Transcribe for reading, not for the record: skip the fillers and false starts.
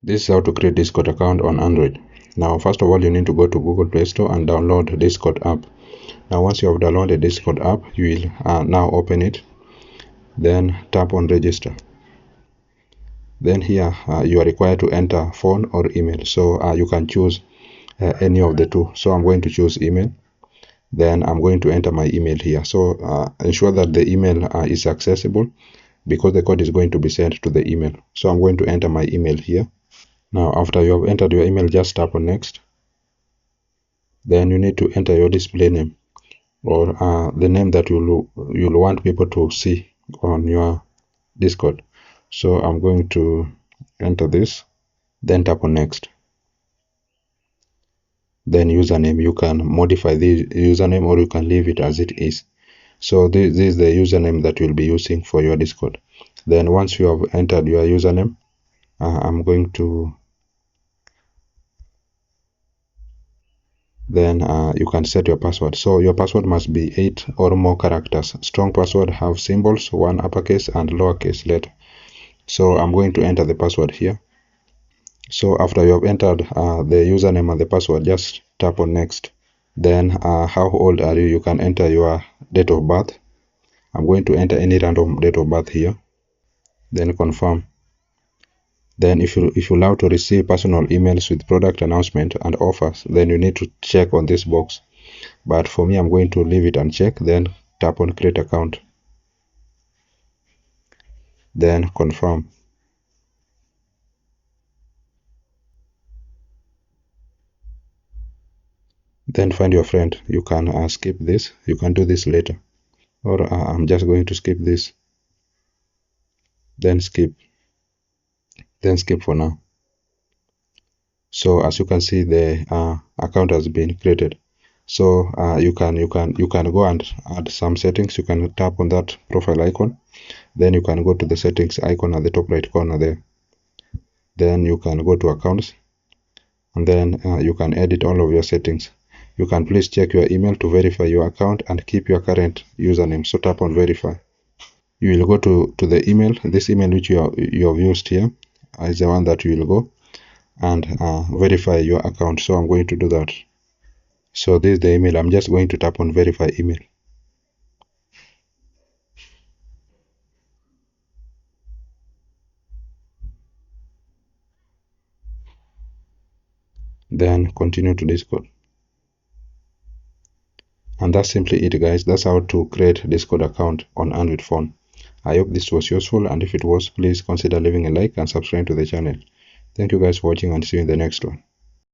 This is how to create Discord account on Android. Now, first of all, you need to go to Google Play Store and download Discord app. Now, once you have downloaded Discord app, you will now open it. Then tap on register. Then here you are required to enter phone or email. So you can choose any of the two. So I'm going to choose email. Then I'm going to enter my email here. So ensure that the email is accessible, because the code is going to be sent to the email. So I'm going to enter my email here. Now, after you have entered your email, just tap on next. Then you need to enter your display name, or the name that you'll want people to see on your Discord. So I'm going to enter this, then tap on next. Then username, you can modify the username or you can leave it as it is. So this is the username that you'll be using for your Discord. Then once you have entered your username, I'm going to then you can set your password. So your password must be 8 or more characters. Strong password have symbols, one uppercase and lowercase letter. So I'm going to enter the password here. So after you have entered the username and the password, just tap on next. Then how old are you? You can enter your date of birth. I'm going to enter any random date of birth here. Then confirm. Then if you allow to receive personal emails with product announcement and offers, then you need to check on this box. But for me, I'm going to leave it unchecked. Then tap on create account. Then confirm. Then find your friend. You can skip this. You can do this later. Or I'm just going to skip this. Then skip. Then skip for now. So as you can see, the account has been created. So you can go and add some settings. You can tap on that profile icon. Then you can go to the settings icon at the top right corner there. Then you can go to accounts, and then you can edit all of your settings. You can please check your email to verify your account and keep your current username. So tap on verify. You will go to the email. This email which you have used here is the one that you will go and verify your account. So I'm going to do that. So this is the email. I'm just going to tap on verify email. Then continue to Discord. And that's simply it, guys. That's how to create a Discord account on Android phone. I hope this was useful, and if it was, please consider leaving a like and subscribe to the channel. Thank you guys for watching, and see you in the next one.